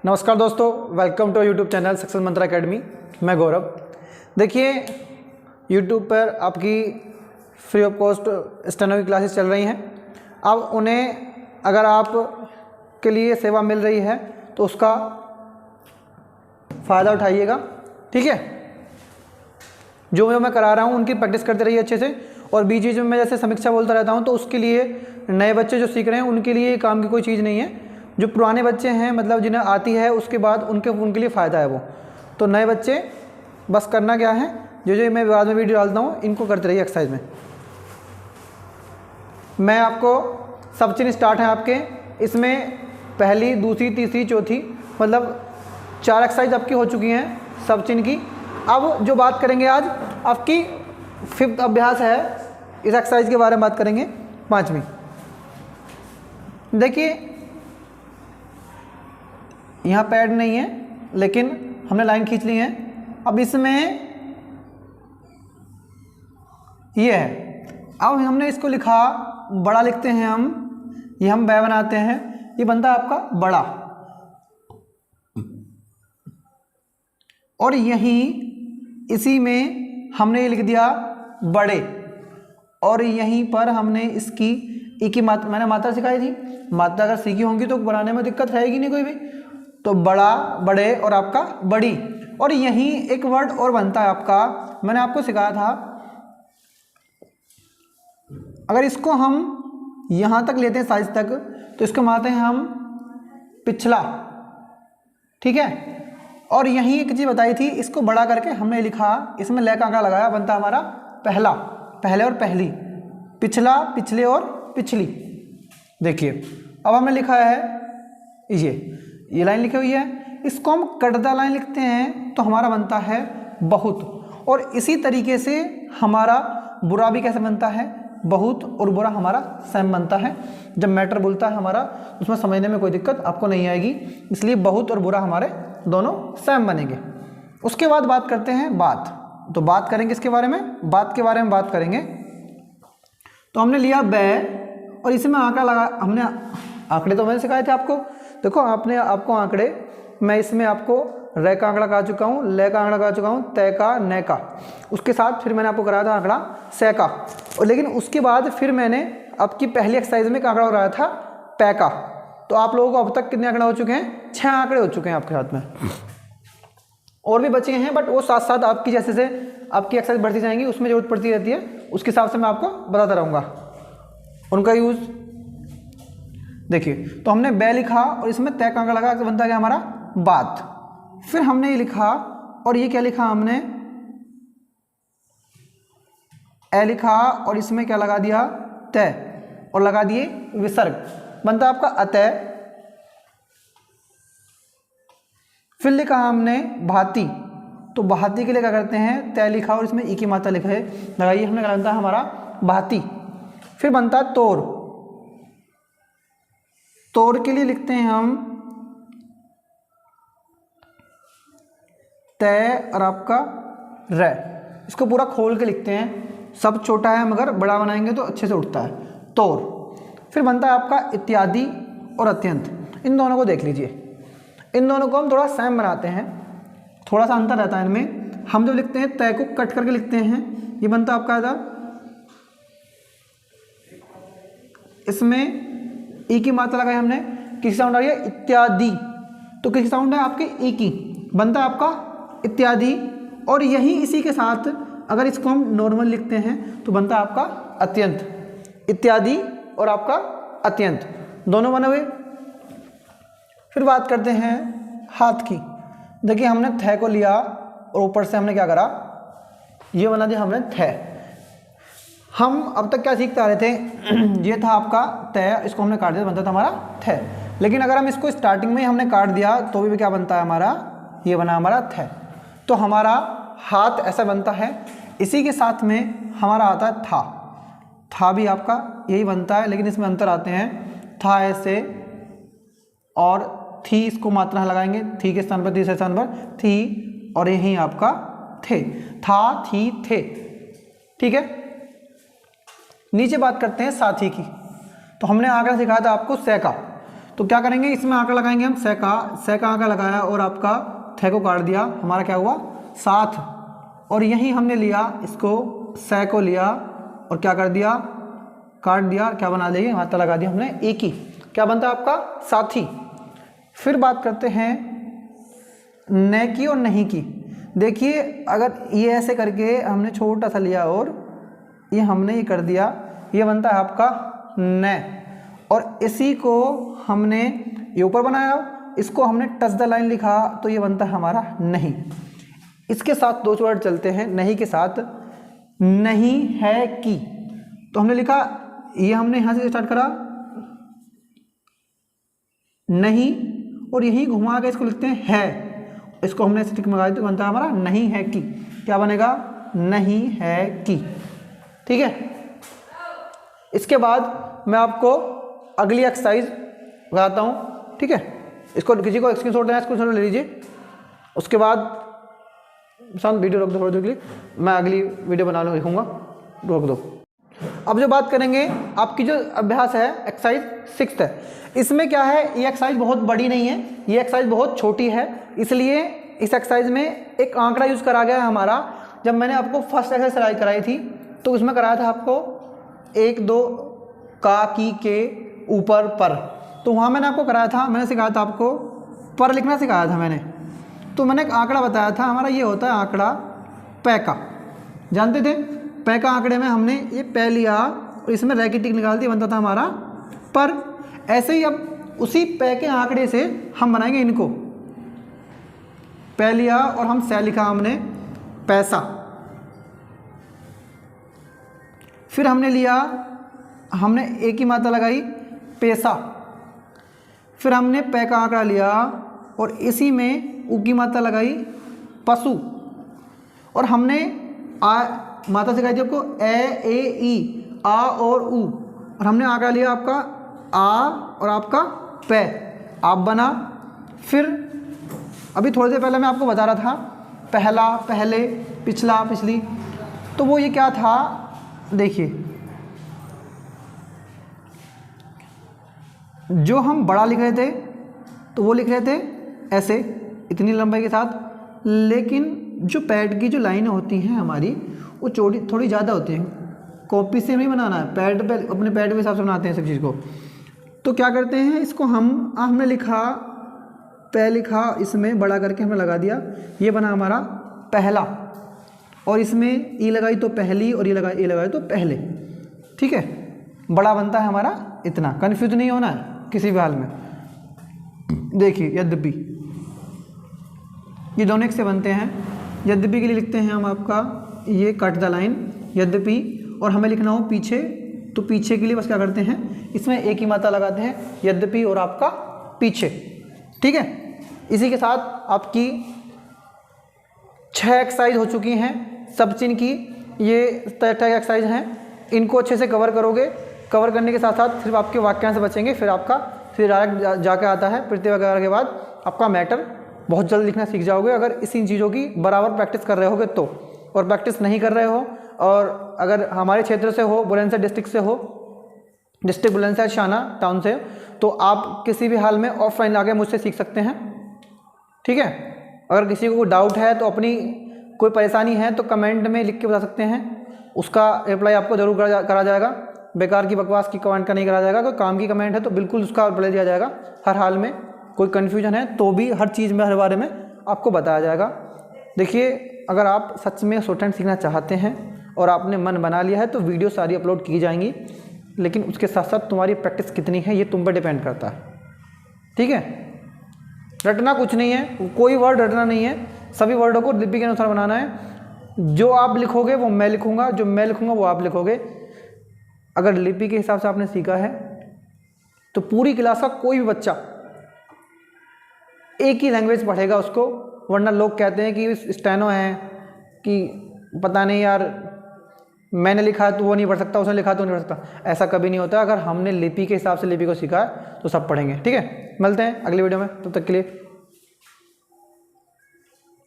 नमस्कार दोस्तों, welcome to YouTube channel Success Mantra Academy. मैं गौरव। देखिए, यूट्यूब पर आपकी फ्री ऑफ कॉस्ट स्टेनो की क्लासेस चल रही हैं। अब उन्हें अगर आप के लिए सेवा मिल रही है तो उसका फ़ायदा उठाइएगा, ठीक है। जो मैं करा रहा हूँ उनकी प्रैक्टिस करते रहिए अच्छे से। और बीच बीच में मैं जैसे समीक्षा बोलता रहता हूँ, तो उसके लिए नए बच्चे जो सीख रहे हैं उनके लिए काम की कोई चीज़ नहीं है। जो पुराने बच्चे हैं, मतलब जिन्हें आती है, उसके बाद उनके लिए फ़ायदा है वो। तो नए बच्चे बस करना क्या है, जो मैं बाद में वीडियो डालता हूँ इनको करते रहिए एक्सरसाइज में। मैं आपको सब चीज़ स्टार्ट है आपके, इसमें पहली, दूसरी, तीसरी, चौथी, मतलब 4 एक्सरसाइज आपकी हो चुकी हैं सब चीज़ की। अब जो बात करेंगे आज, आपकी 5th अभ्यास है, इस एक्सरसाइज के बारे में बात करेंगे, 5वीं। देखिए, यहाँ पैड नहीं है लेकिन हमने लाइन खींच ली है। अब इसमें ये है, अब हमने इसको लिखा, बड़ा लिखते हैं हम, ये हम बै बनाते हैं, ये बनता है आपका बड़ा। और यहीं इसी में हमने ये लिख दिया बड़े, और यहीं पर हमने इसकी ई की मात्रा, मैंने मात्रा सिखाई थी, मात्रा अगर सीखी होंगी तो बनाने में दिक्कत रहेगी नहीं कोई भी। तो बड़ा, बड़े और आपका बड़ी। और यहीं एक वर्ड और बनता है आपका, मैंने आपको सिखाया था, अगर इसको हम यहाँ तक लेते हैं साइज तक, तो इसको मानते हैं हम पिछला, ठीक है। और यहीं एक चीज़ बताई थी, इसको बड़ा करके हमने लिखा, इसमें ले का आंकड़ा लगाया, बनता हमारा पहला, पहले और पहली, पिछला, पिछले और पिछली। देखिए, अब हमने लिखा है ये लाइन लिखी हुई है, इसको हम कटदा लाइन लिखते हैं तो हमारा बनता है बहुत। और इसी तरीके से हमारा बुरा भी कैसे बनता है, बहुत और बुरा हमारा सेम बनता है। जब मैटर बोलता है हमारा, उसमें समझने में कोई दिक्कत आपको नहीं आएगी, इसलिए बहुत और बुरा हमारे दोनों सेम बनेंगे। उसके बाद बात करते हैं बात। तो बात करेंगे इसके बारे में, बात के बारे में बात करेंगे। तो हमने लिया बै, और इसमें आंकड़ा लगा, हमने आंकड़े तो मैंने सिखाए थे आपको। देखो, आपको आंकड़े, मैं इसमें आपको रे का आंकड़ा करा चुका हूँ, ले का आंकड़ा करा चुका हूँ, तय का, नै का, उसके साथ फिर मैंने आपको कराया था आंकड़ा से का। और लेकिन उसके बाद फिर मैंने आपकी पहली एक्सरसाइज में एक आंकड़ा कराया था पै का। तो आप लोगों को अब तक कितने आंकड़े हो चुके हैं, 6 आंकड़े हो चुके हैं आपके हाथ में। और भी बचे हैं, बट वो साथ साथ आपकी जैसे से आपकी एक्सरसाइज बढ़ती जाएंगी, उसमें जरूरत पड़ती रहती है, उसके हिसाब से मैं आपको बताता रहूँगा उनका यूज़। देखिए, तो हमने बै लिखा और इसमें तय का आंकड़ा लगा, बनता गया हमारा बात। फिर हमने ये लिखा, और ये क्या लिखा हमने, ए लिखा, और इसमें क्या लगा दिया, तय, और लगा दिए विसर्ग, बनता आपका अतः। फिर लिखा हमने भांति, तो भांति के लिए क्या करते हैं, तय लिखा और इसमें ई की मात्रा लिखा है, लगाइए, हमने क्या बनता है हमारा भांति। फिर बनता है तोर, तोर के लिए लिखते हैं हम तय और आपका रे, इसको पूरा खोल के लिखते हैं, सब छोटा है मगर बड़ा बनाएंगे तो अच्छे से उठता है, तोर। फिर बनता है आपका इत्यादि और अत्यंत। इन दोनों को देख लीजिए, इन दोनों को हम थोड़ा सेम बनाते हैं, थोड़ा सा अंतर रहता है इनमें। हम जो लिखते हैं तय को कट करके लिखते हैं, ये बनता आपका था, इसमें ई की मात्रा लगाई हमने, किसी साउंड आ रही है इत्यादि, तो किसी साउंड है आपके ई की, बनता है आपका इत्यादि। और यही इसी के साथ अगर इसको हम नॉर्मल लिखते हैं तो बनता है आपका अत्यंत, इत्यादि और आपका अत्यंत, दोनों बने हुए। फिर बात करते हैं हाथ की। देखिए, हमने थ को लिया और ऊपर से हमने क्या करा, ये बना दिया हमने थ। हम अब तक क्या सीखते आ रहे थे, ये था आपका तय, इसको हमने काट दिया, बनता था हमारा थ। लेकिन अगर हम इसको स्टार्टिंग में ही हमने काट दिया तो भी क्या बनता है हमारा, ये बना हमारा थ। तो हमारा हाथ ऐसा बनता है। इसी के साथ में हमारा आता है था, था भी आपका यही बनता है, लेकिन इसमें अंतर आते हैं, था ऐसे और थी, इसको मात्रा लगाएंगे, थी के स्थान पर, तीसरे स्थान पर थी, और यही आपका थे, था, थी, थे, ठीक है। नीचे बात करते हैं साथी की। तो हमने आंकड़ा सिखाया था आपको से का, तो क्या करेंगे, इसमें आंकड़ा लगाएंगे हम, सै का आंकड़ा लगाया और आपका थे को काट दिया, हमारा क्या हुआ 7। और यहीं हमने लिया इसको, सै को लिया और क्या कर दिया, काट दिया, क्या बना दिया, मात्रा लगा दिया हमने एक ही, क्या बनता है आपका साथी। फिर बात करते हैं न की और नहीं की। देखिए अगर ये ऐसे करके हमने छोटा सा लिया और ये हमने ये कर दिया, ये बनता है आपका न, और इसी को हमने ये ऊपर बनाया, इसको हमने टच द लाइन लिखा तो ये बनता है हमारा नहीं। इसके साथ दो वर्ड चलते हैं नहीं के साथ, नहीं है कि, तो हमने लिखा, ये हमने यहां से स्टार्ट करा नहीं और यही घुमा के इसको लिखते हैं है, इसको हमने स्टिक मंगा दी तो बनता है हमारा नहीं है कि, क्या बनेगा नहीं है कि। ठीक है, इसके बाद मैं आपको अगली एक्सरसाइज बताता हूँ। ठीक है, इसको किसी को स्क्रीनशॉट देना है, स्क्रीनशॉट ले लीजिए। उसके बाद शांत वीडियो रोक दो थोड़ी देर के लिए, मैं अगली वीडियो बना लिखूँगा, रोक दो। अब जो बात करेंगे आपकी जो अभ्यास है एक्सरसाइज 6 है, इसमें क्या है, ये एक्सरसाइज बहुत बड़ी नहीं है, ये एक्सरसाइज बहुत छोटी है, इसलिए इस एक्सरसाइज में एक आंकड़ा यूज़ करा गया है हमारा। जब मैंने आपको फर्स्ट एक्सरसाइज कराई थी तो उसमें कराया था आपको 1 2 का की के ऊपर पर, तो वहाँ मैंने आपको कराया था, मैंने सिखाया था आपको पर लिखना सिखाया था मैंने, तो मैंने एक आंकड़ा बताया था हमारा, ये होता है आंकड़ा पै का, जानते थे पै का आंकड़े में हमने ये पै लिया और इसमें रैकेट टिक निकाल दी, बनता था हमारा पर। ऐसे ही अब उसी पै के आंकड़े से हम बनाएंगे इनको, पै लिया और हम सै लिखा हमने पैसा, फिर हमने लिया, हमने एक ही मात्रा लगाई पैसा, फिर हमने पै का आंकड़ा लिया और इसी में ऊ की मात्रा लगाई पशु, और हमने आ मात्रा सिखाई थी आपको ए ई आ और ऊ, और हमने आंकड़ा लिया आपका आ और आपका पै, आप बना। फिर अभी थोड़ी देर पहले मैं आपको बता रहा था पहला पहले पिछला पिछली, तो वो ये क्या था, देखिए जो हम बड़ा लिख रहे थे तो वो लिख रहे थे ऐसे इतनी लंबाई के साथ, लेकिन जो पैड की जो लाइनें होती हैं हमारी वो चौड़ी थोड़ी ज़्यादा होती हैं, कॉपी से नहीं बनाना है, पैड पे अपने पैड के हिसाब से बनाते हैं सब चीज़ को। तो क्या करते हैं, इसको हमने लिखा पै लिखा, इसमें बड़ा करके हमने लगा दिया, ये बना हमारा पहला, और इसमें ई लगाई तो पहली और ये लगाई तो पहले। ठीक है, बड़ा बनता है हमारा इतना, कन्फ्यूज नहीं होना है किसी भी हाल में। देखिए यद्यपि ये दोनों एक से बनते हैं, यद्यपि के लिए लिखते हैं हम आपका ये कट द लाइन यद्यपि, और हमें लिखना हो पीछे तो पीछे के लिए बस क्या करते हैं, इसमें एक ही मात्रा लगाते हैं यद्यपि और आपका पीछे। ठीक है, इसी के साथ आपकी 6 एक्सरसाइज हो चुकी हैं सब चिन्ह की, ये तरह एक्सरसाइज हैं, इनको अच्छे से कवर करोगे, कवर करने के साथ साथ सिर्फ आपके वाक्यांश बचेंगे, फिर आपका फिर डायरेक्ट जाके आता है प्रत्यय वगैरह के बाद आपका मैटर, बहुत जल्द लिखना सीख जाओगे अगर इसी चीज़ों की बराबर प्रैक्टिस कर रहे होगे तो। और प्रैक्टिस नहीं कर रहे हो और अगर हमारे क्षेत्र से हो, बुलंदशहर डिस्ट्रिक्ट से हो, डिस्ट्रिक्ट बुलंदशहर शाना टाउन से, तो आप किसी भी हाल में ऑफलाइन आके मुझसे सीख सकते हैं। ठीक है, अगर किसी को कोई डाउट है तो अपनी कोई परेशानी है तो कमेंट में लिख के बता सकते हैं, उसका रिप्लाई आपको ज़रूर करा जाएगा। बेकार की बकवास की कमेंट का नहीं करा जाएगा, कोई काम की कमेंट है तो बिल्कुल उसका रिप्लाई दिया जाएगा हर हाल में। कोई कन्फ्यूजन है तो भी हर चीज़ में हर बारे में आपको बताया जाएगा। देखिए, अगर आप सच में शॉर्टहैंड सीखना चाहते हैं और आपने मन बना लिया है तो वीडियो सारी अपलोड की जाएंगी, लेकिन उसके साथ साथ तुम्हारी प्रैक्टिस कितनी है ये तुम पर डिपेंड करता है। ठीक है, रटना कुछ नहीं है, कोई वर्ड रटना नहीं है, सभी वर्डों को लिपि के अनुसार बनाना है। जो आप लिखोगे वो मैं लिखूंगा, जो मैं लिखूंगा वो आप लिखोगे। अगर लिपि के हिसाब से आपने सीखा है तो पूरी क्लास का कोई भी बच्चा एक ही लैंग्वेज पढ़ेगा उसको, वरना लोग कहते हैं कि स्टेनो है कि पता नहीं यार मैंने लिखा तो वो नहीं पढ़ सकता, उसने लिखा तो नहीं पढ़ सकता। ऐसा कभी नहीं होता। अगर हमने लिपि के हिसाब से लिपि को सीखा है तो सब पढ़ेंगे। ठीक है, मिलते हैं अगली वीडियो में, तब तक के लिए